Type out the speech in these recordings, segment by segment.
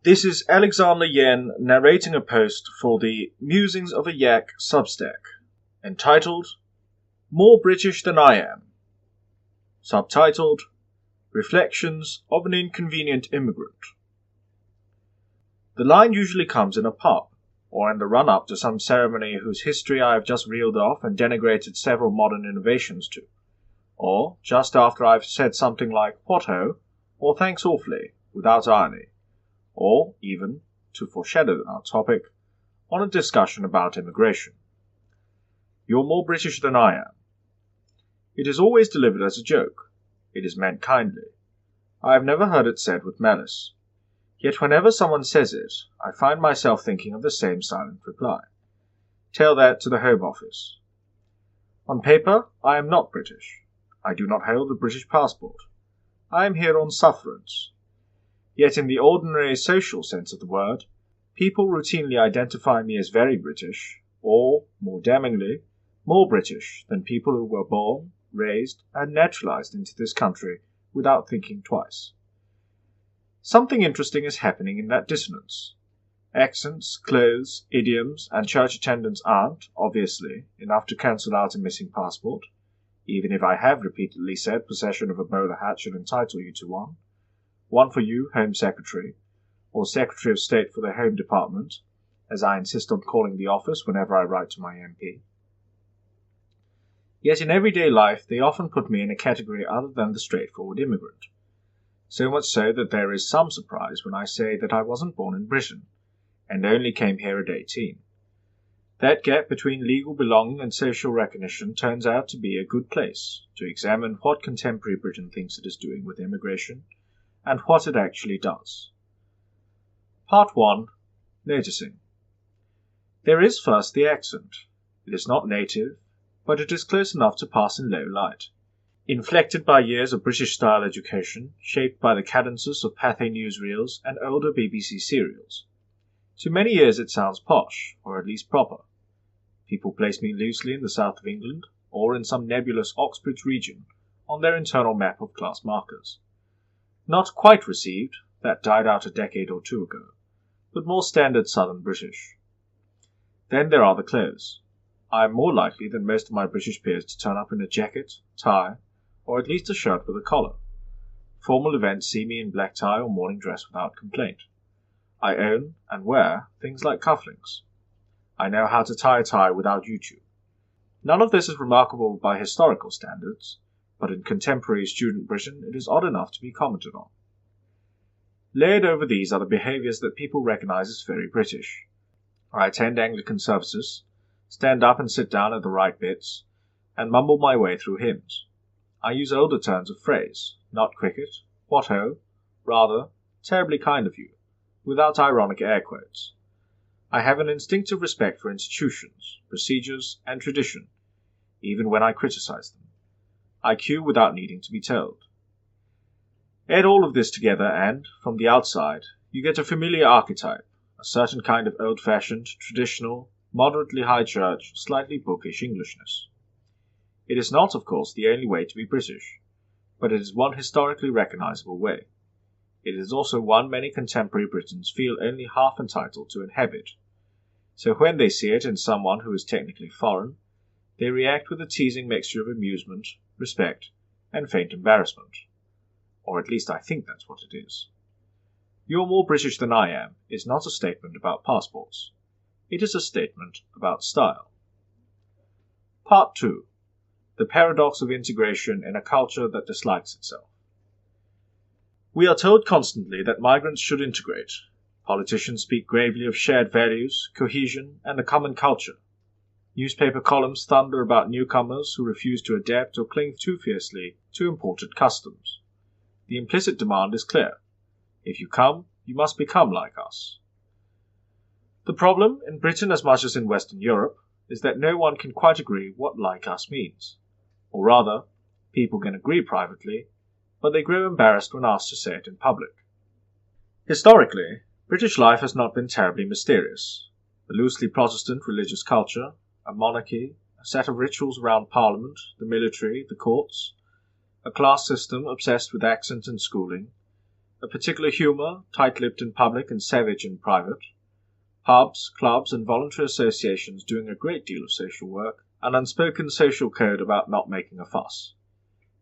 This is Alexander Yen narrating a post for the Musings of a Yak Substack, entitled More British Than I Am, subtitled Reflections of an Inconvenient Immigrant. The line usually comes in a pub, or in the run-up to some ceremony whose history I have just reeled off and denigrated several modern innovations to, or just after I have said something like "what ho," or "thanks awfully," without irony, or even, to foreshadow our topic, on a discussion about immigration. You're more British than I am. It is always delivered as a joke. It is meant kindly. I have never heard it said with malice. Yet whenever someone says it, I find myself thinking of the same silent reply. Tell that to the Home Office. On paper, I am not British. I do not hold a British passport. I am here on sufferance. Yet in the ordinary social sense of the word, people routinely identify me as very British, or, more damningly, more British than people who were born, raised, and naturalized into this country without thinking twice. Something interesting is happening in that dissonance. Accents, clothes, idioms, and church attendance aren't, obviously, enough to cancel out a missing passport, even if I have repeatedly said possession of a bowler hat should entitle you to one. One for you, Home Secretary, or Secretary of State for the Home Department, as I insist on calling the office whenever I write to my MP. Yet in everyday life they often put me in a category other than the straightforward immigrant. So much so that there is some surprise when I say that I wasn't born in Britain, and only came here at 18. That gap between legal belonging and social recognition turns out to be a good place to examine what contemporary Britain thinks it is doing with immigration, and what it actually does. Part 1. Noticing. There is first the accent. It is not native, but it is close enough to pass in low light. Inflected by years of British-style education, shaped by the cadences of Pathé newsreels and older BBC serials. To many ears it sounds posh, or at least proper. People place me loosely in the south of England, or in some nebulous Oxbridge region, on their internal map of class markers. Not quite received, that died out a decade or two ago, but more standard southern British. Then there are the clothes. I am more likely than most of my British peers to turn up in a jacket, tie, or at least a shirt with a collar. Formal events see me in black tie or morning dress without complaint. I own, and wear, things like cufflinks. I know how to tie a tie without YouTube. None of this is remarkable by historical standards, but in contemporary student Britain it is odd enough to be commented on. Layered over these are the behaviours that people recognise as very British. I attend Anglican services, stand up and sit down at the right bits, and mumble my way through hymns. I use older turns of phrase, not cricket, what ho, rather, terribly kind of you, without ironic air quotes. I have an instinctive respect for institutions, procedures, and tradition, even when I criticise them. I cue without needing to be told. Add all of this together and, from the outside, you get a familiar archetype, a certain kind of old-fashioned, traditional, moderately high church, slightly bookish Englishness. It is not, of course, the only way to be British, but it is one historically recognisable way. It is also one many contemporary Britons feel only half entitled to inhabit. So when they see it in someone who is technically foreign, they react with a teasing mixture of amusement, respect, and faint embarrassment. Or at least I think that's what it is. You're more British than I am is not a statement about passports. It is a statement about style. Part 2. The paradox of integration in a culture that dislikes itself. We are told constantly that migrants should integrate. Politicians speak gravely of shared values, cohesion, and a common culture. Newspaper columns thunder about newcomers who refuse to adapt or cling too fiercely to imported customs. The implicit demand is clear. If you come, you must become like us. The problem, in Britain as much as in Western Europe, is that no one can quite agree what like us means. Or rather, people can agree privately, but they grow embarrassed when asked to say it in public. Historically, British life has not been terribly mysterious. A loosely Protestant religious culture, a monarchy, a set of rituals around Parliament, the military, the courts, a class system obsessed with accent and schooling, a particular humour, tight-lipped in public and savage in private, pubs, clubs and voluntary associations doing a great deal of social work, an unspoken social code about not making a fuss.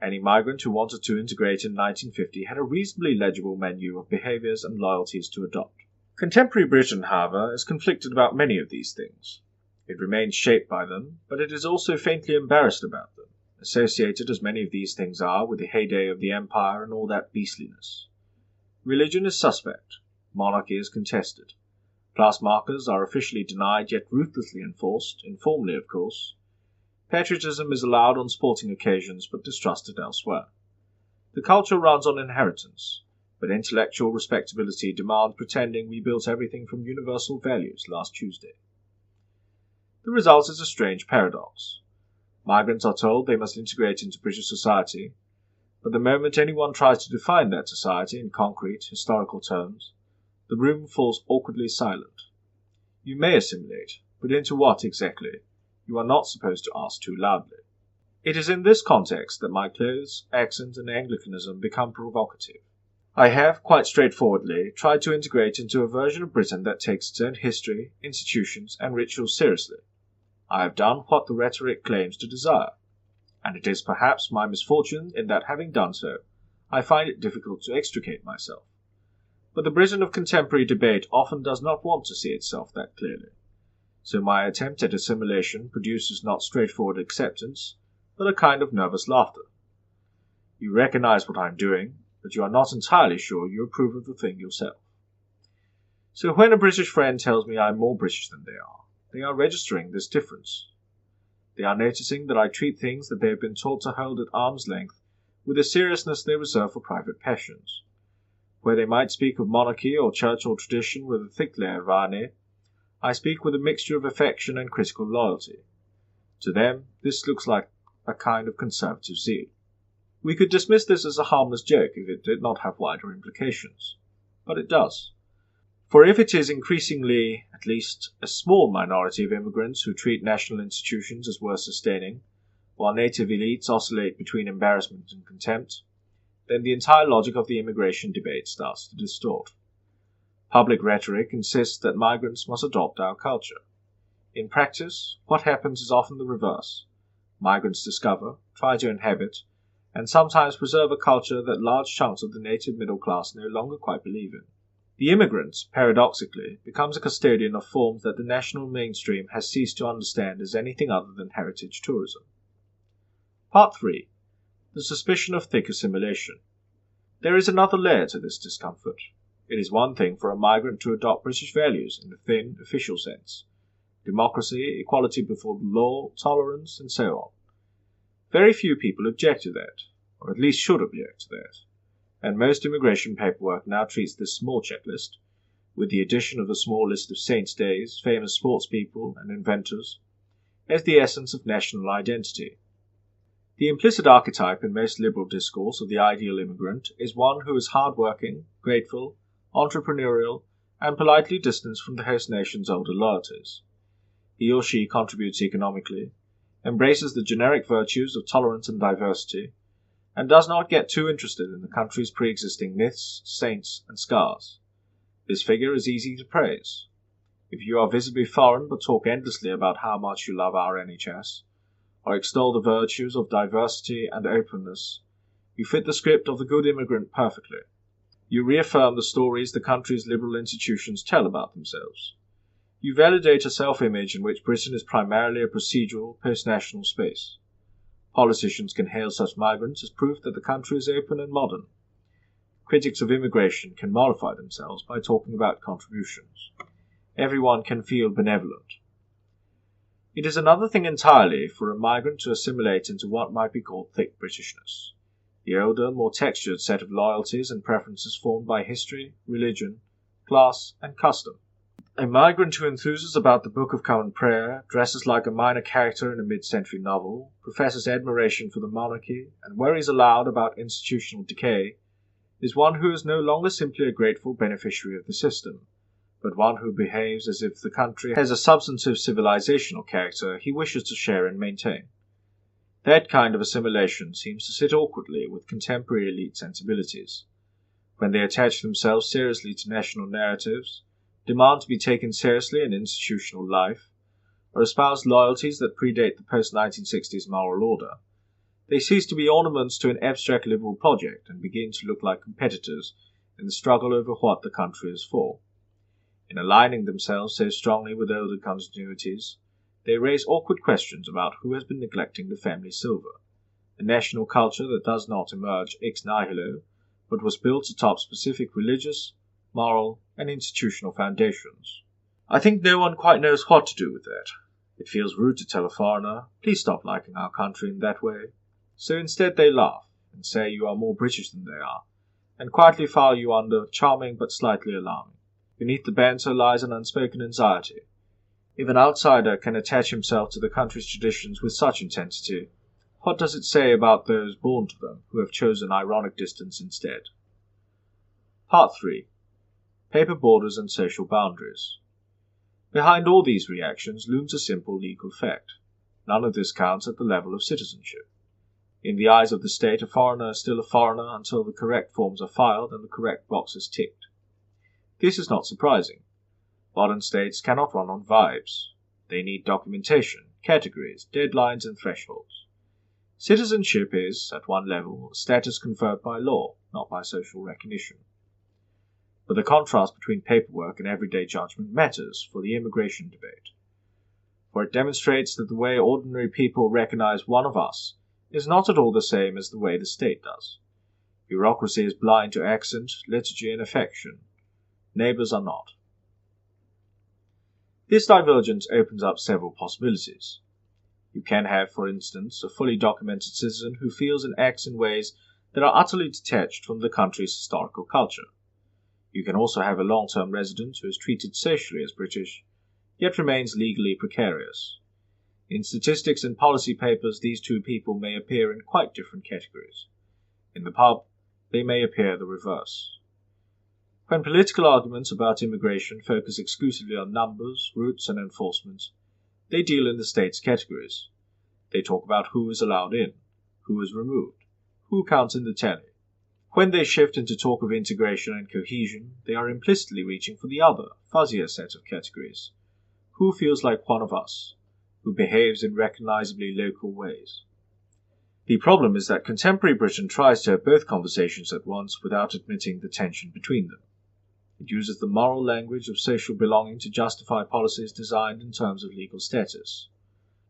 Any migrant who wanted to integrate in 1950 had a reasonably legible menu of behaviours and loyalties to adopt. Contemporary Britain, however, is conflicted about many of these things. It remains shaped by them, but it is also faintly embarrassed about them, associated as many of these things are with the heyday of the empire and all that beastliness. Religion is suspect. Monarchy is contested. Class markers are officially denied yet ruthlessly enforced, informally of course. Patriotism is allowed on sporting occasions but distrusted elsewhere. The culture runs on inheritance, but intellectual respectability demands pretending we built everything from universal values last Tuesday. The result is a strange paradox. Migrants are told they must integrate into British society, but the moment anyone tries to define that society in concrete, historical terms, the room falls awkwardly silent. You may assimilate, but into what exactly? You are not supposed to ask too loudly. It is in this context that my clothes, accent, and Anglicanism become provocative. I have, quite straightforwardly, tried to integrate into a version of Britain that takes its own history, institutions, and rituals seriously. I have done what the rhetoric claims to desire, and it is perhaps my misfortune in that, having done so, I find it difficult to extricate myself. But the Britain of contemporary debate often does not want to see itself that clearly. So my attempt at assimilation produces not straightforward acceptance, but a kind of nervous laughter. You recognize what I am doing, but you are not entirely sure you approve of the thing yourself. So when a British friend tells me I am more British than they are registering this difference. They are noticing that I treat things that they have been taught to hold at arm's length with a seriousness they reserve for private passions. Where they might speak of monarchy or church or tradition with a thick layer of irony, I speak with a mixture of affection and critical loyalty. To them, this looks like a kind of conservative zeal. We could dismiss this as a harmless joke if it did not have wider implications. But it does. For if it is increasingly, at least, a small minority of immigrants who treat national institutions as worth sustaining, while native elites oscillate between embarrassment and contempt, then the entire logic of the immigration debate starts to distort. Public rhetoric insists that migrants must adopt our culture. In practice, what happens is often the reverse. Migrants discover, try to inhabit, and sometimes preserve a culture that large chunks of the native middle class no longer quite believe in. The immigrant, paradoxically, becomes a custodian of forms that the national mainstream has ceased to understand as anything other than heritage tourism. Part 3. The suspicion of thick assimilation. There is another layer to this discomfort. It is one thing for a migrant to adopt British values in the thin, official sense. Democracy, equality before the law, tolerance, and so on. Very few people object to that, or at least should object to that. And most immigration paperwork now treats this small checklist, with the addition of a small list of saints' days, famous sports people, and inventors, as the essence of national identity. The implicit archetype in most liberal discourse of the ideal immigrant is one who is hard-working, grateful, entrepreneurial, and politely distanced from the host nation's older loyalties. He or she contributes economically, embraces the generic virtues of tolerance and diversity, and does not get too interested in the country's pre-existing myths, saints, and scars. This figure is easy to praise. If you are visibly foreign but talk endlessly about how much you love our NHS, or extol the virtues of diversity and openness, you fit the script of the good immigrant perfectly. You reaffirm the stories the country's liberal institutions tell about themselves. You validate a self-image in which Britain is primarily a procedural, post-national space. Politicians can hail such migrants as proof that the country is open and modern. Critics of immigration can mollify themselves by talking about contributions. Everyone can feel benevolent. It is another thing entirely for a migrant to assimilate into what might be called thick Britishness, the older, more textured set of loyalties and preferences formed by history, religion, class, and custom. A migrant who enthuses about the Book of Common Prayer, dresses like a minor character in a mid-century novel, professes admiration for the monarchy, and worries aloud about institutional decay, is one who is no longer simply a grateful beneficiary of the system, but one who behaves as if the country has a substantive civilizational character he wishes to share and maintain. That kind of assimilation seems to sit awkwardly with contemporary elite sensibilities. When they attach themselves seriously to national narratives, demand to be taken seriously in institutional life, or espouse loyalties that predate the post-1960s moral order, they cease to be ornaments to an abstract liberal project and begin to look like competitors in the struggle over what the country is for. In aligning themselves so strongly with older continuities, they raise awkward questions about who has been neglecting the family silver, a national culture that does not emerge ex nihilo, but was built atop specific religious, moral, and institutional foundations. I think no one quite knows what to do with that. It feels rude to tell a foreigner, please stop liking our country in that way. So instead they laugh and say you are more British than they are, and quietly file you under charming but slightly alarming. Beneath the banter lies an unspoken anxiety. If an outsider can attach himself to the country's traditions with such intensity, what does it say about those born to them who have chosen ironic distance instead? Part 3. Paper borders and social boundaries. Behind all these reactions looms a simple legal fact. None of this counts at the level of citizenship. In the eyes of the state, a foreigner is still a foreigner until the correct forms are filed and the correct boxes ticked. This is not surprising. Modern states cannot run on vibes. They need documentation, categories, deadlines, and thresholds. Citizenship is, at one level, a status conferred by law, not by social recognition. But the contrast between paperwork and everyday judgment matters for the immigration debate. For it demonstrates that the way ordinary people recognize one of us is not at all the same as the way the state does. Bureaucracy is blind to accent, liturgy, and affection. Neighbors are not. This divergence opens up several possibilities. You can have, for instance, a fully documented citizen who feels and acts in ways that are utterly detached from the country's historical culture. You can also have a long-term resident who is treated socially as British, yet remains legally precarious. In statistics and policy papers, these two people may appear in quite different categories. In the pub, they may appear the reverse. When political arguments about immigration focus exclusively on numbers, routes, and enforcement, they deal in the state's categories. They talk about who is allowed in, who is removed, who counts in the tally. When they shift into talk of integration and cohesion, they are implicitly reaching for the other, fuzzier set of categories. Who feels like one of us? Who behaves in recognizably local ways? The problem is that contemporary Britain tries to have both conversations at once without admitting the tension between them. It uses the moral language of social belonging to justify policies designed in terms of legal status.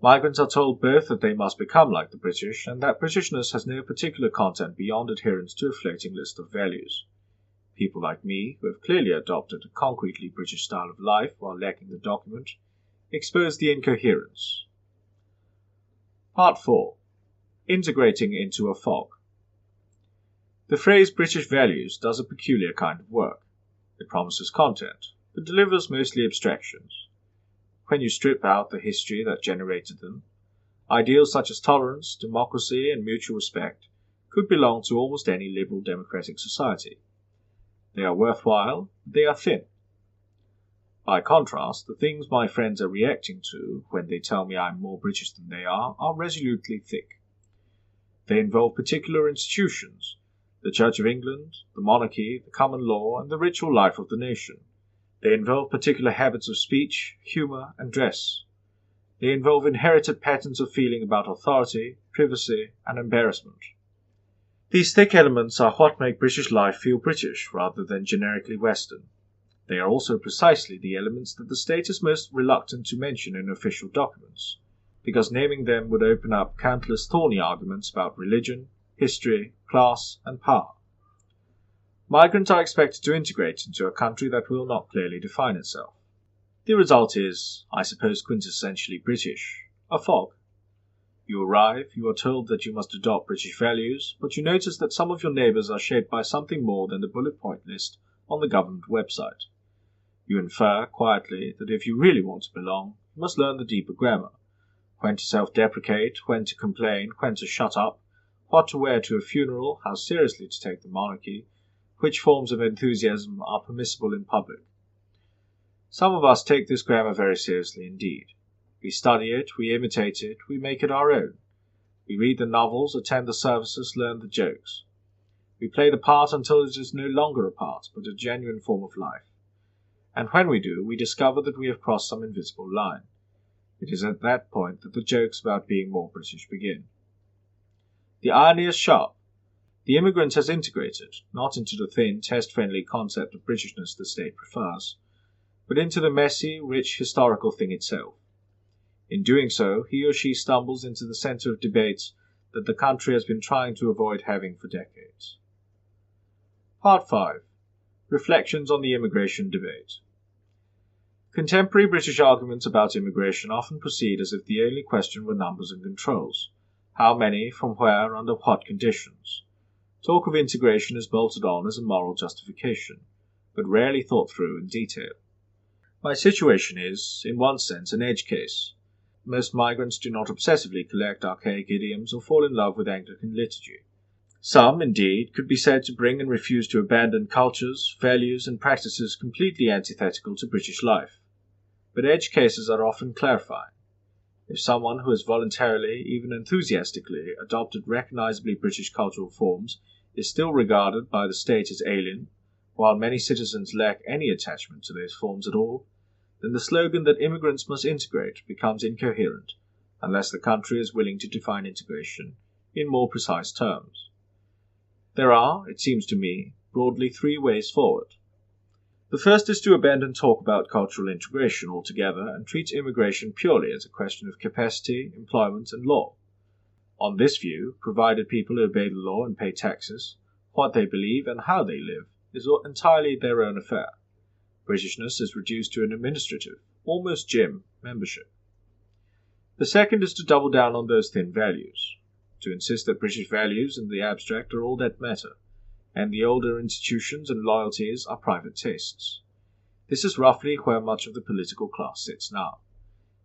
Migrants are told both that they must become like the British and that Britishness has no particular content beyond adherence to a floating list of values. People like me, who have clearly adopted a concretely British style of life while lacking the document, expose the incoherence. Part 4. Integrating into a fog. The phrase British values does a peculiar kind of work. It promises content, but delivers mostly abstractions. When you strip out the history that generated them, ideals such as tolerance, democracy, and mutual respect could belong to almost any liberal democratic society. They are worthwhile, but they are thin. By contrast, the things my friends are reacting to when they tell me I'm more British than they are resolutely thick. They involve particular institutions, the Church of England, the monarchy, the common law, and the ritual life of the nation. They involve particular habits of speech, humour, and dress. They involve inherited patterns of feeling about authority, privacy, and embarrassment. These thick elements are what make British life feel British rather than generically Western. They are also precisely the elements that the state is most reluctant to mention in official documents, because naming them would open up countless thorny arguments about religion, history, class, and power. Migrants are expected to integrate into a country that will not clearly define itself. The result is, I suppose, quintessentially British, a fog. You arrive, you are told that you must adopt British values, but you notice that some of your neighbours are shaped by something more than the bullet point list on the government website. You infer, quietly, that if you really want to belong, you must learn the deeper grammar, when to self-deprecate, when to complain, when to shut up, what to wear to a funeral, how seriously to take the monarchy, which forms of enthusiasm are permissible in public. Some of us take this grammar very seriously indeed. We study it, we imitate it, we make it our own. We read the novels, attend the services, learn the jokes. We play the part until it is no longer a part, but a genuine form of life. And when we do, we discover that we have crossed some invisible line. It is at that point that the jokes about being more British begin. The irony is sharp. The immigrant has integrated, not into the thin, test-friendly concept of Britishness the state prefers, but into the messy, rich, historical thing itself. In doing so, he or she stumbles into the center of debates that the country has been trying to avoid having for decades. Part 5. Reflections on the Immigration Debate. Contemporary British arguments about immigration often proceed as if the only question were numbers and controls. How many, from where, under what conditions? Talk of integration is bolted on as a moral justification, but rarely thought through in detail. My situation is, in one sense, an edge case. Most migrants do not obsessively collect archaic idioms or fall in love with Anglican liturgy. Some, indeed, could be said to bring and refuse to abandon cultures, values, and practices completely antithetical to British life. But edge cases are often clarifying. If someone who has voluntarily, even enthusiastically, adopted recognizably British cultural forms is still regarded by the state as alien, while many citizens lack any attachment to those forms at all, then the slogan that immigrants must integrate becomes incoherent, unless the country is willing to define integration in more precise terms. There are, it seems to me, broadly 3 ways forward. The first is to abandon talk about cultural integration altogether and treat immigration purely as a question of capacity, employment, and law. On this view, provided people obey the law and pay taxes, what they believe and how they live is entirely their own affair. Britishness is reduced to an administrative, almost gym, membership. The second is to double down on those thin values, to insist that British values in the abstract are all that matter, and the older institutions and loyalties are private tastes. This is roughly where much of the political class sits now.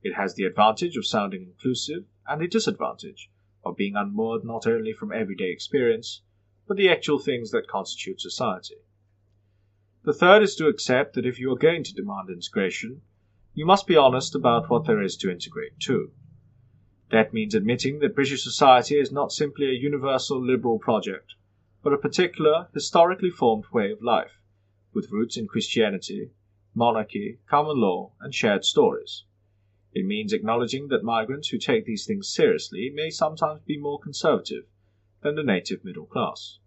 It has the advantage of sounding inclusive, and the disadvantage of being unmoored not only from everyday experience, but the actual things that constitute society. The third is to accept that if you are going to demand integration, you must be honest about what there is to integrate too. That means admitting that British society is not simply a universal liberal project, but a particular, historically formed way of life, with roots in Christianity, monarchy, common law, and shared stories. It means acknowledging that migrants who take these things seriously may sometimes be more conservative than the native middle class.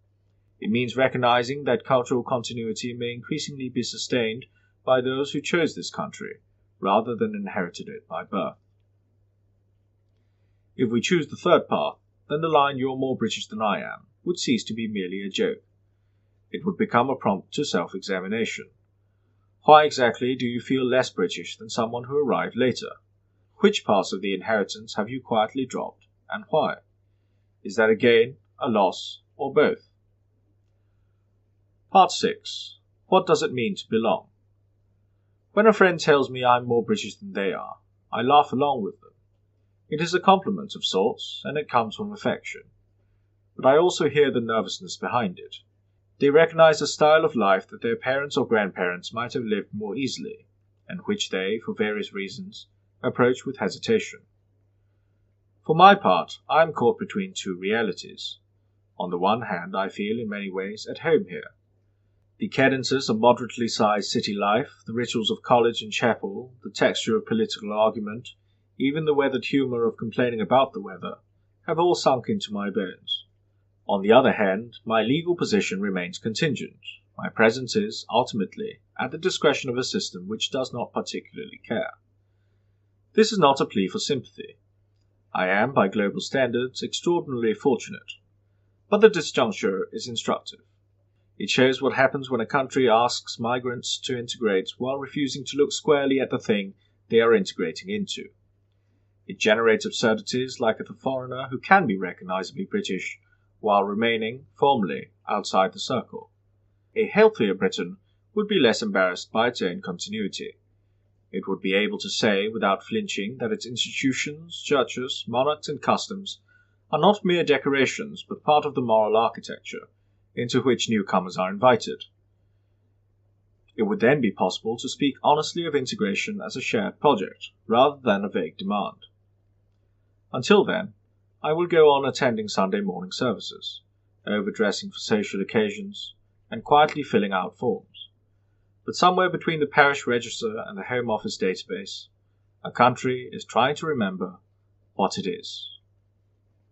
It means recognizing that cultural continuity may increasingly be sustained by those who chose this country, rather than inherited it by birth. If we choose the third path, then the line "you're more British than I am" would cease to be merely a joke. It would become a prompt to self-examination. Why exactly do you feel less British than someone who arrived later? Which parts of the inheritance have you quietly dropped, and why? Is that a gain, a loss, or both? Part 6. What does it mean to belong? When a friend tells me I'm more British than they are, I laugh along with them. It is a compliment of sorts, and it comes from affection. But I also hear the nervousness behind it. They recognize a style of life that their parents or grandparents might have lived more easily, and which they, for various reasons, approach with hesitation. For my part, I am caught between 2 realities. On the one hand, I feel in many ways at home here. The cadences of moderately sized city life, the rituals of college and chapel, the texture of political argument, even the weathered humour of complaining about the weather, have all sunk into my bones. On the other hand, my legal position remains contingent. My presence is, ultimately, at the discretion of a system which does not particularly care. This is not a plea for sympathy. I am, by global standards, extraordinarily fortunate. But the disjuncture is instructive. It shows what happens when a country asks migrants to integrate while refusing to look squarely at the thing they are integrating into. It generates absurdities like the foreigner who can be recognizably British while remaining, formally, outside the circle. A healthier Britain would be less embarrassed by its own continuity. It would be able to say without flinching that its institutions, churches, monarchs, and customs are not mere decorations but part of the moral architecture into which newcomers are invited. It would then be possible to speak honestly of integration as a shared project, rather than a vague demand. Until then, I will go on attending Sunday morning services, overdressing for social occasions, and quietly filling out forms. But somewhere between the parish register and the Home Office database, a country is trying to remember what it is.